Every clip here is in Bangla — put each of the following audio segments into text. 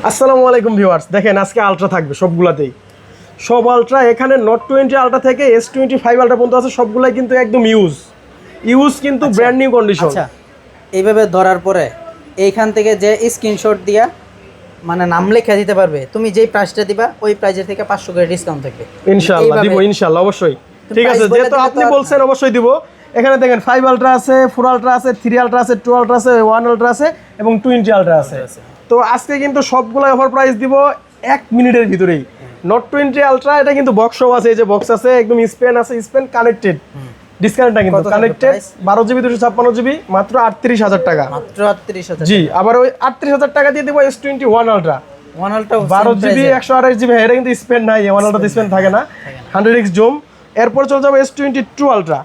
আসসালামু আলাইকুম ভিউয়ার্স, দেখেন আজকে আলট্রা থাকবে সবগুলাতেই। সব আলট্রা এখানে নোট 20 আলট্রা থেকে S25 আলট্রা পর্যন্ত আছে, সবগুলাই কিন্তু একদম ইউজ কিন্তু ব্র্যান্ড নিউ কন্ডিশন। আচ্ছা, এইভাবে ধরার পরে এইখান থেকে যে স্ক্রিনশট দিয়া মানে নাম লেখা দিতে পারবে, তুমি যেই প্রাইসটা দিবা ওই প্রাইসের থেকে 500 করে ডিসকাউন্ট থাকবে। ইনশাআল্লাহ দিব, ইনশাআল্লাহ অবশ্যই। ঠিক আছে, যেহেতু আপনি বলছেন অবশ্যই দিব। এখানে দেখেন 5 আলট্রা আছে, 4 আলট্রা আছে, 3 আলট্রা আছে, 2 আলট্রা আছে, 1 আলট্রা আছে এবং 20 আলট্রা আছে। তো আজকে কিন্তু সবগুলাই অফার প্রাইস দিব 1 মিনিটের ভিতরেই। নোট 20 আলট্রা এটা কিন্তু বক্সও আছে, এই যে বক্স আছে, একদম স্পেন আছে, স্পেন কানেক্টেড। ডিসকাউন্টটা কিন্তু কানেক্টেড 12GB 256GB মাত্র 38,000 টাকা। মাত্র 38,000 জি, আবার ওই 38,000 টাকা দিয়ে দেব S21 ultra 1 ultra 12GB 128GB। এটা কিন্তু স্পেন নাই, 1 আলট্রাতে স্পেন থাকে না, 100x জুম। এরপর চলে যাবে S22 আলট্রা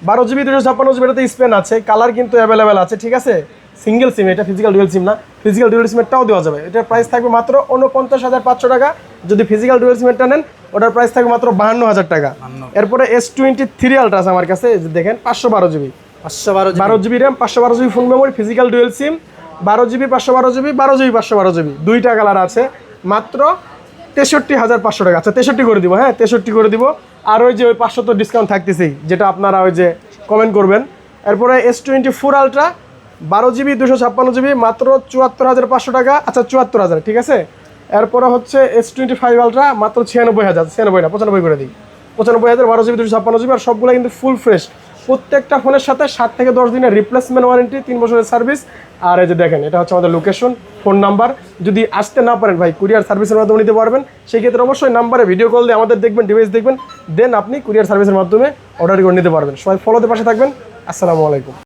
12GB 256GB, এটাতে স্পেন আছে, কালার কিন্তু অ্যাভেলেবেল আছে। ঠিক আছে, সিঙ্গেল সিম, এটা ফিজিক্যাল ডুয়াল সিম না, ফিজিক্যাল ডুয়াল সিমেরটাও দেওয়া যাবে। এটার প্রাইস থাকবে মাত্র 49,500 টাকা। যদি ফিজিক্যাল ডুয়াল সিমেরটা নেন ওটার প্রাইস থাকবে মাত্র 52,000 টাকা। এরপরে S23 আলট্রা আছে আমার কাছে, দেখেন 512GB 12GB র্যাম, 512GB ফুল memory, physical dual SIM, 12GB 512GB 12GB 512GB, দুইটা কালার আছে, মাত্র 63,500 টাকা। আচ্ছা 63 করে দিব, হ্যাঁ 63 করে দিব। আর ওই যে ওই 500 তো ডিসকাউন্ট থাকতেছেই, যেটা আপনারা ওই যে কমেন্ট করবেন। এরপরে S24 আলট্রা 12GB 256GB মাত্র 74,500 টাকা। আচ্ছা 74,000, ঠিক আছে। এরপরে হচ্ছে S25 আলট্রা মাত্র 96,000, 96 না 95 করে দিই, 95,000 12GB 256GB। আর সবগুলো কিন্তু ফুল ফ্রেশ, প্রত্যেকটা ফোনের সাথে 7 থেকে 10 দিনের রিপ্লেসমেন্ট ওয়ারেন্টি, 3 বছরের সার্ভিস। আর এই যে দেখেন, এটা হচ্ছে আমাদের লোকেশন, ফোন নাম্বার। যদি আসতে না পারেন ভাই, কুরিয়ার সার্ভিসের মাধ্যমে নিতে পারবেন। সেই ক্ষেত্রে অবশ্যই নাম্বারে ভিডিও কল দিয়ে আমাদের দেখবেন, ডিভাইস দেখবেন, দেন আপনি কুরিয়ার সার্ভিসের মাধ্যমে অর্ডার করে নিতে পারবেন। সবাই ফলোতে পাশে থাকবেন। আসসালামু আলাইকুম।